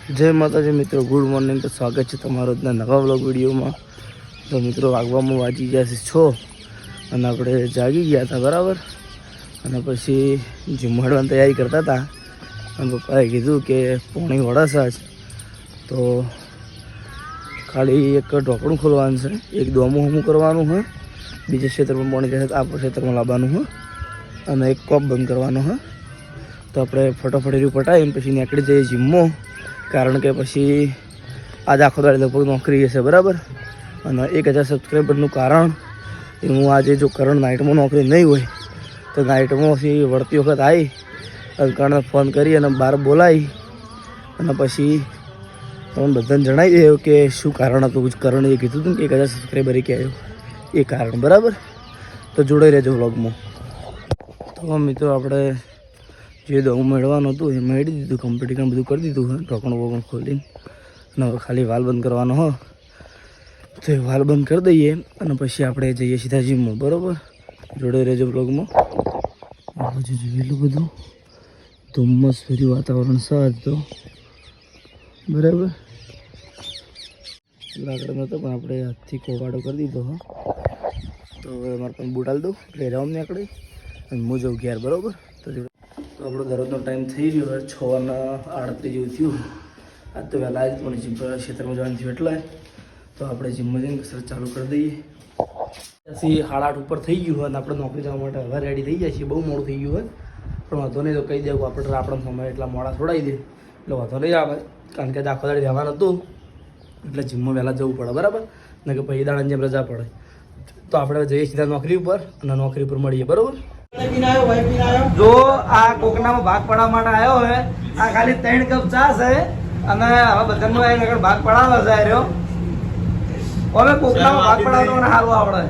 જય માતાજી મિત્રો, ગુડ મોર્નિંગ. તો સ્વાગત છે તમારો નવા વ્લોગ વિડીયોમાં. તો મિત્રો વાગવામાં વાગી ગયા છે 6 અને આપણે જાગી ગયા હતા બરાબર. અને પછી જમવાની તૈયારી કરતા હતા અને પપ્પાએ કીધું કે પોણી વડાસા જ તો ખાલી એક ઢોકણું ખોલવાનું છે, એક દોમું હમું કરવાનું હોય, બીજા ક્ષેત્રમાં પોણી જશે આપણા ક્ષેત્રમાં લાવવાનું હોય અને એક કોપ બંધ કરવાનો હોય. તો આપણે ફટાફટ એનું પટાવીને પછી નીકળી જઈએ જીમમાં, કારણ કે પછી આજે આખો દાડે લગભગ નોકરી હશે બરાબર. અને 1000 સબસ્ક્રાઈબરનું કારણ એ હું આજે જો કરંટ નાઇટમાં નોકરી નહીં હોય તો નાઇટમાં પછી વળતી વખત આવી અને કરણને ફોન કરી અને બહાર બોલાવી અને પછી તમને બધાને જણાવી દે કે શું કારણ હતું. કરણે એ કીધું હતું કે 1000 સબસ્ક્રાઈબર કે આવ્યો એ કારણ બરાબર. તો જોડાઈ રહેજો વ્લોગમાં. તો મિત્રો આપણે જે દવું મેળવાનું હતું એ મેળવી દીધું, કમ્પ્લીટ બધું કરી દીધું હોય, ઢોકણું વોકણ ખોલીને. અને હવે ખાલી વાલ બંધ કરવાનો હોય તો એ વાલ બંધ કરી દઈએ અને પછી આપણે જઈએ સીધા જીમમાં બરાબર. જોડે રહેજો બ્લોગમાં. આ બાજુ જોયેલું બધું ધુમ્મસ ભર્યું વાતાવરણ સાજ તો બરાબર. લાકડાનો હતો પણ આપણે હાથથી કોવાડો કરી દીધો હા. તો હવે અમારે પણ બૂટ આલી દઉં એટલે રાઉન્ડ નીકળે અને હું જાઉં ઘેર બરાબર. તો આપણો દરરોજનો ટાઈમ થઈ રહ્યો હોય 6:38 જેવું થયું. આજ તો વહેલા જ પણ જીમ ક્ષેત્રમાં જવાનું થયું એટલે તો આપણે જીમમાં જઈને કસરત ચાલુ કરી દઈએ. પછી 8:30 ઉપર થઈ ગયું હોય અને આપણે નોકરી જવા માટે હવે રેડી થઈ જાય છે. બહુ મોડું થઈ ગયું હોય પણ વાંધો નહીં, તો કહી દેવું આપણે આપણા સમય એટલા મોડા છોડાવી દે એટલે વાંધો નહીં આવે, કારણ કે આખો દાડી રહેવાનું હતું એટલે જીમમાં વહેલા જવું પડે બરાબર. ને કે પછી દાડાની જેમ રજા પડે. તો આપણે જઈએ સીધા નોકરી ઉપર અને નોકરી ઉપર મળીએ બરાબર. જો આ કોકનામાં ભાગ પાડવા માટે આવ્યો હોય, આ ખાલી 3 કપ ચા છે અને હવે બધાનો આગળ ભાગ પડાવે છે રહ્યો. હવે કોકનામાં ભાગ પડાવતો મને સારું આવડે.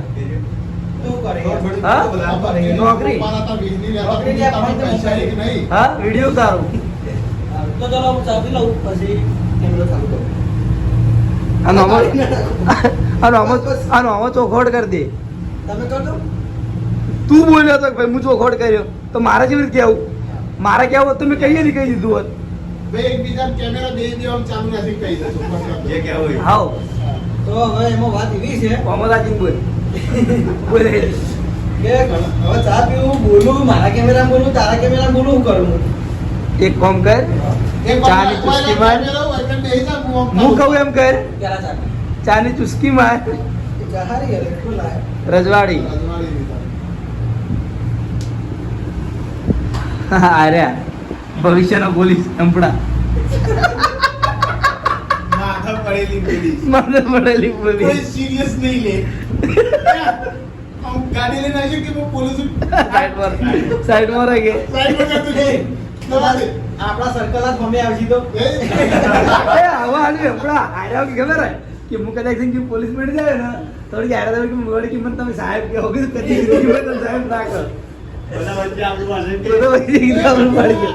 નોકરી હા વિડીયો તારું તો ચલો હું ચાપી લઉં પછી કેમેરો ચાલુ કરું. આનો ચોખવટ કરી દે. તમે કરજો. તું બોલ્યો તો ભાઈ હું ચોખવટ કર્યો તો મારે કેવી રીતે કહેવું? મારે કહેવું તો મેં કહીએ નહીં કહી દીધું હોત. હા તો હવે એમાં વાત એવી છે કોમલાજી બોલ બોલે કે હવે ચા પીવું બોલું, મારા કેમેરા બોલું, તારા કેમેરા બોલું, હું કરું? એક કામ કર, ચાની ચુસ્કી માર. હું કહું એમ કર, ચાની ચુસ્કી માર. રજવાડી અરે ભવિષ્યના પોલીસ સંપડા માથે પડેલી પોલીસ સિરિયસ નહીં લે. ગાડી લઈને આવી કે પોલીસ સાઈડ માં રહી ગઈ. આપણા સર્કલ જ મમ્મી આવશે તો આવા આપણા આર્યા કે ખબર હે કે હું કદાચ કે પોલીસ મળી જાય ને થોડી આર્યા કે મોડી કિંમત તમે સાહેબ કે હોગી તો કરી દીધી તો સાહેબ ના કર બધા વચ્ચે આપણું વાસે તો વચ્ચે આપણું પડી ગયો.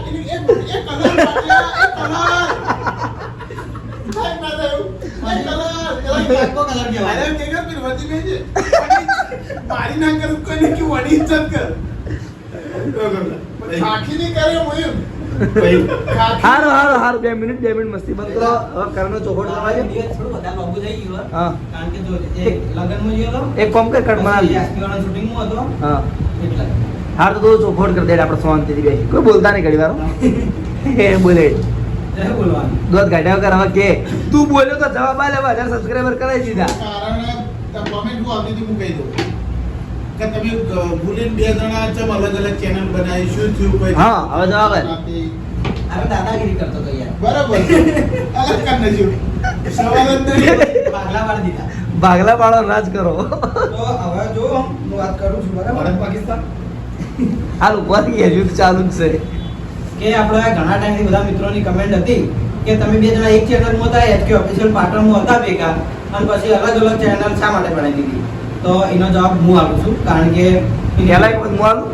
હારું 2 મિનિટ મસ્તી બંધ કરો. હવે કરનો ચોખવટ થવા દે. થોડું વધારે લોબુ થઈ ગયું હા, કારણ કે જો એક લગનમાં ગયો એક કોમ કર કટ બનાવી આસ્કીવાળા શૂટિંગમાં હતો હા એટલે હાર તો ચોખવટ કરી દે. આપણે શાંતિથી બેસી કોઈ બોલતા નહીં ઘડી વારો એ બોલે બોલવાનું દોત ગાડ્યા કર. હવે કે તું બોલ્યો તો જવાબ આલે. 1000 સબસ્ક્રાઇબર કરાવી દીધા. કારણ કોમેન્ટ હું આવતી હતી હું કહી દઉં કે તમે ભૂલીને 2 જણા ચમ અલગ અલગ ચેનલ બનાવી શું થયું કોઈ. હા હવે જવાબ આલે. અરે દાદાગીરી કરતો તો યાર બરાબર અલગ કર નજો સવાલ અંદર ભાગલા પાડી દીધા. ભાગલા પાડો રાજ કરો. તો હવે જો હું વાત કરું છું બરાબર. પાકિસ્તાન હાલ ઉપર યુદ્ધ ચાલુ છે કે આપણે ઘણા ટાઈમથી બધા મિત્રોની કમેન્ટ હતી કે તમે 2 જણા એક ચેનલમાં હતા, એચકે ઓફિશિયલ પાટણમાં હતા ભેગા અને પછી અલગ અલગ ચેનલ શા માટે બનાવી દીધી? તો એનો જવાબ હું આપું છું, કારણ કે પહેલા એક હું આલું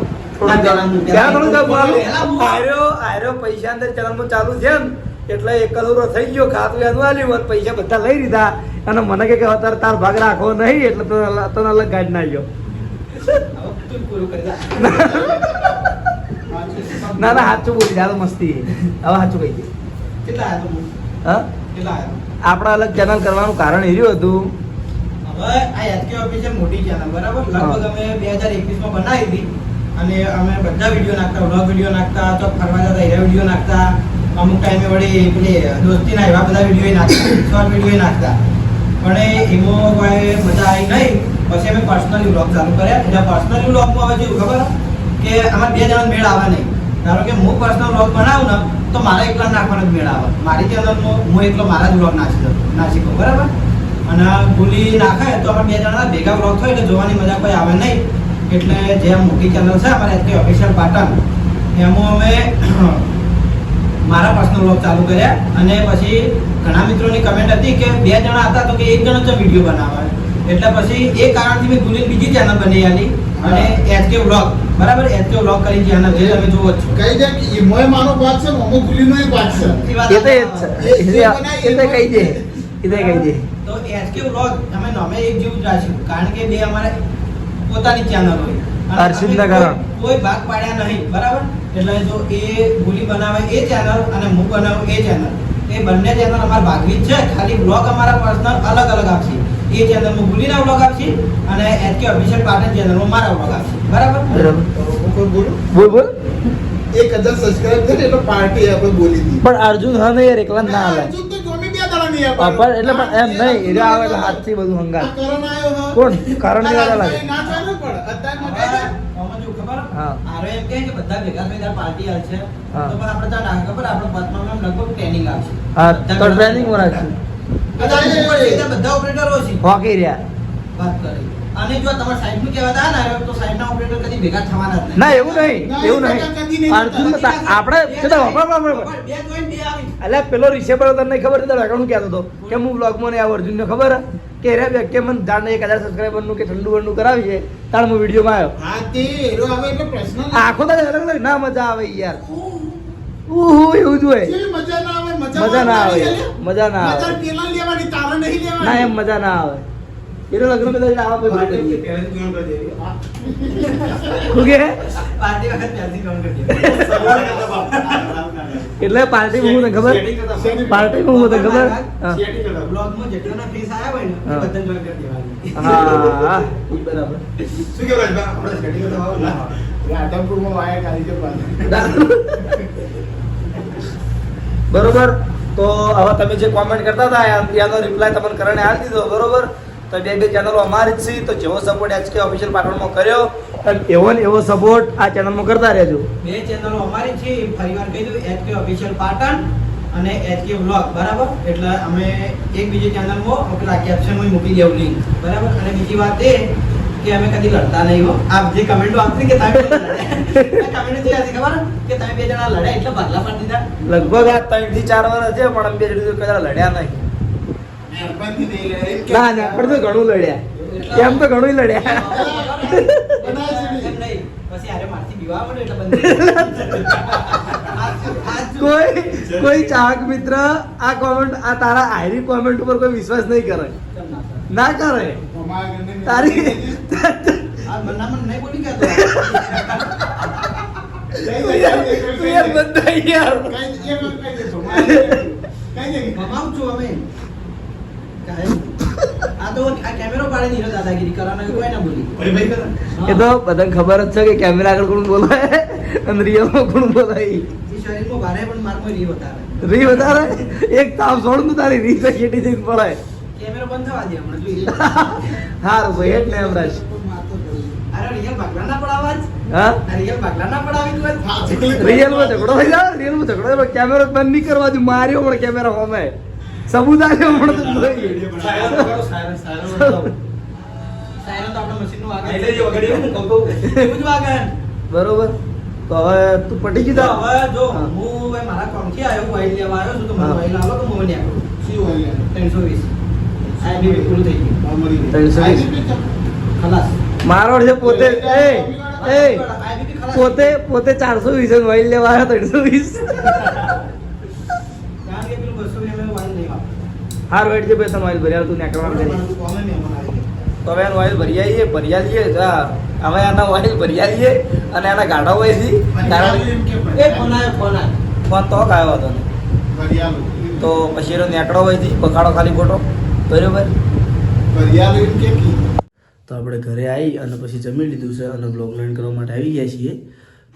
થોડું પૈસા અંદર ચેનલમાં ચાલુ છે ને એટલે એક કરોડ થઈ ગયો. ખાતું એનું આલ્યું હોત, પૈસા બધા લઈ લીધા અને મને કે અત્યારે તાર ભાગ રાખવો નહીં એટલે તો અલગ ગાડી ના આવ્યો. ના ના સાચું બોલી દાદા મસ્તી. હવે સાચું કહી દે કેટલા હા આપણા અલગ ચેનલ કરવાનું કારણ એ રહ્યું હતું. હવે આ એસકે ઓફિશિયલ મોટી ચેનલ બરાબર લગભગ અમે 2021 માં બનાવી હતી અને અમે બધા વિડીયો નાખતા વ્લોગ વિડીયો નાખતા તો ફરવા જતા એવા વિડીયો નાખતા અમુક ટાઈમે વળી પેલી દોસ્તીના એવા બધા વિડીયો નાખતા શોર્ટ વિડીયો નાખતા પણ એમાં કોઈ મજા આવી નહીં. પછી અમે પર્સનલી વ્લોગ ચાલુ કર્યા. એટલે પર્સનલી વ્લોગમાં હવે જેવું ખબર કે અમારે 2 જણા મેળ આવે નહીં. ધારો કે હું પર્સનલ વ્લોગ બનાવું ને તો મારા એકલા નાખવાનો જ મેળ આવે. મારી ચેનલમાં હું એકલો મારા જ વ્લોગ નાખી દઉં બરાબર. અને ભૂલી નાખે તો આપણે 2 જણા ભેગા વ્લોગ થાય એટલે જોવાની મજા કોઈ આવે નહીં. એટલે જે મોટી ચેનલ છે અમારે એસકે ઓફિશિયલ પાટણ એમાં અમે મારા પર્સનલ વ્લોગ ચાલુ કર્યા. અને પછી ઘણા મિત્રોની કમેન્ટ હતી કે 2 જણા હતા તો કે 1 જણો જ વિડીયો બનાવે. એટલે પછી એ કારણથી મેં ભૂલી બીજી ચેનલ બની આલી અને એસકે વ્લોગ બરાબર એસકે વ્લોગ કરી ચેનલ જે તમે જોવો છો. કઈ જાય કે ઈમોય માનો ભાગ છે મોમો ગુલીનોય ભાગ છે. એ તો કહી દે તો એસકે વ્લોગ અમે નામે એક જેવું જ રાખ્યું કારણ કે બે અમારે પોતાની ચેનલ હોય અને હર્ષિતના અમે કારણ. કોઈ ભાગ પાડ્યા નહીં બરાબર. એટલે જો એ ભૂલી બનાવે એ ચેનલ અને હું બનાવું એ ચેનલ એ બંને ચેનલ અમારા ભાગવી જ છે. ખાલી બ્લોગ અમારા પર્સનલ અલગ અલગ આપશે. એ ચેનલમાં ભૂલીના વ્લોગ આપશે અને એસકે ઓફિશિયલ પાટણ ચેનલમાં મારા વ્લોગ આપશે બરાબર. બોલ 1000 સબસ્ક્રાઇબ થશે એટલે પાર્ટી આપણે બોલી હતી. પણ અર્જુન હા નહીં યાર એકલા ના હાલે. અર્જુન તો જોમી 2 દાડા નહીં પણ એટલે પણ એમ નહીં હીરા આવે એટલે હાથથી બધું હંગાત. કરણ આયો હા. કોણ કારણ ની વાત લાગે. ના ચાલે પણ અત્યારે મગાઈ આમાં જો ખબર હા. આરે એમ કહે કે બધા ભેગા થઈને ત્યારે પાર્ટી આવશે હા. તો પણ આપણે ત્યાં ના ખબર આપણે પદ્મામાં લગભગ ટ્રેનિંગ આવશે. હા તો ટ્રેનિંગ માં રાખશું. બધા ઓપરેટરો છે હોકી રહ્યા. વાત કરી અને જો તમારા સાઈડ નું કહેવા હતા ને તો સાઈડ ના ઓપરેટર કદી ભેગા થવાના જ નહીં. ના એવું નહીં અર્જુન આપણે બે જોઈન બે આવી અલ્યા પેલો રિશેપર તને ખબર છે શું કહેતો હતો કે હું બ્લોગમાં નહીં આવું અર્જુનને ખબર કે રે વ્યક્તિ મને જાણ 1000 સબસ્ક્રાઈબર નું કે ઠંડુ વંડુ કરાવી છે તાર હું વિડીયોમાં આવ્યો. હા તે હીરો આવે એટલે પ્રશ્ન આખો તો અલગ અલગ ના મજા આવે યાર. એવું જ હોય. મજા ના આવે મજા ના આવે મજા ના આવે પેલા લેવાની તારા નહીં લેવાની. ના એમ મજા ના આવે. એનો લગ્ન બધા આવા કોઈ પાર્ટી શું કે પાર્ટી વખત ત્યાંથી કામ કરી એટલે પાર્ટી હું તને ખબર પાર્ટી હું તને ખબર હા બ્લોગમાં જેટલાના ફેસ આવ્યા હોય ને હા. બધાને જોઈન કરી દેવાની. હા ઈ બરાબર. શું કે રાજબા આપણે સેટિંગ કરતા આદમપુરમાં વાયા કારીગર પાસે. બરોબર તો હવે તમે જે કોમેન્ટ કરતા હતા યાનો રિપ્લાય તમને કરણે આપી દીધો બરોબર. તો બે ચેનલો અમારી જ છે તો જેવો સપોર્ટ એચકે ઓફિશિયલ પાટણમાં કર્યો અને એવો ને એવો સપોર્ટ આ ચેનલમાં કરતા રહેજો. બે ચેનલો અમારી છે ફરીવાર કહી દઉં એચકે ઓફિશિયલ પાટણ અને એચકે વ્લોગ બરાબર. એટલે અમે એક બીજી ચેનલમાં પેલા કેપ્શનમાં મૂકી દેવું લિંક બરાબર. અને બીજી વાત એ કે અમે કદી લડતા નહીં હો. આપ જે કમેન્ટો આપતી કે તમે કમેન્ટ જે હતી ખબર કે તમે 2 જણા લડ્યા એટલે ભાગલા પાડી દીધા. લગભગ આ 3 થી 4 વર્ષ છે પણ અમે બે જોડે કદાચ લડ્યા નહીં. મહેરબાની નહીં લે ના ના પણ તો ઘણું લડ્યા એમ તો ઘણું લડ્યા. એમ નહીં. પછી આરે મારથી બીવા પડે એટલે બંધ. કોઈ ચાહક મિત્ર આ કોમેન્ટ આ તારા આયરી કોમેન્ટ ઉપર કોઈ વિશ્વાસ નહીં કરે ના કરે તારી આ મનામન નહીં બોલી ગયા તો તું યાર બધા યાર ભમાવ છું અમે આ તો આ કેમેરો પાડી દીધો દાદાગીરી કરવાનો કોઈ ના બોલી એ તો બધાને ખબર જ છે કે કેમેરા આગળ કોણ બોલાય અને રિયલમાં કોણ બોલાય. એ શરીરમાં ભારે પણ મારમાં રી વધારે રી વધારે એક તાપ છોડ નું તારી રી તો કેટી જઈને પડાય. કેમેરો બંધ થવા દે હમણાં જોઈએ હારું ભાઈ એટલે એમ રાખ. અરે રિયલ ભાગલા ના પડાવા જ હા આ રિયલ ભાગલા ના પડાવી તું રિયલમાં ઝઘડો થઈ જાય રિયલમાં ઝઘડો કેમેરો બંધ નહીં કરવા દઉં માર્યો પણ કેમેરા હોમે સબૂત આવ્યો પણ તો જોઈએ. સાયરન તો આપણા મશીન નું આગળ એવું જ વાગન. બરોબર તો હવે તું પટી ગઈ તો તા હવે જો હા. હું ભાઈ મારા કામથી આવ્યો વાઈલ લેવા આવ્યો છું તો મને હા. વાઈલ આવો તો હું નહીં આવું શું હોય 320 આ બી પૂરું થઈ ગયું મળી 320. ખલાસ મારો છે પોતે એ પોતે 420 વાઈલ લેવા આવ્યો 320. કારણ કે પેલું 200 ml વાઈલ નહીં વાપરું. હાર વેટ છે બે ત્રણ વાઈલ ભર્યા તું નેકરવાનું કરી મારું કોમે મહેમાન આવી ગયા. તો હવે એનું વાઈલ ભરી આવીએ હવે એના વાઈલ ભરી આવીએ અને એના ગાઢા હોય છે કારણ એ ફોન આવ્યો ફોન તો કાયો હતો ને તો પછી એનો નેકળો હોયથી બખાડો ખાલી ખોટો બરાબર. તો આપણે ઘરે આવી અને પછી જમી લીધું છે અને બ્લોગ લાઈન કરવા માટે આવી ગયા છીએ.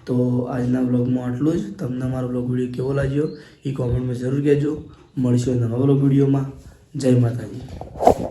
તો આજના બ્લોગમાં આટલું જ. તમને મારો બ્લોગ વિડીયો કેવો લાગ્યો એ કોમેન્ટમાં જરૂર કહેજો. મળીશું નવા બ્લોગ વિડીયોમાં. જય માતાજી.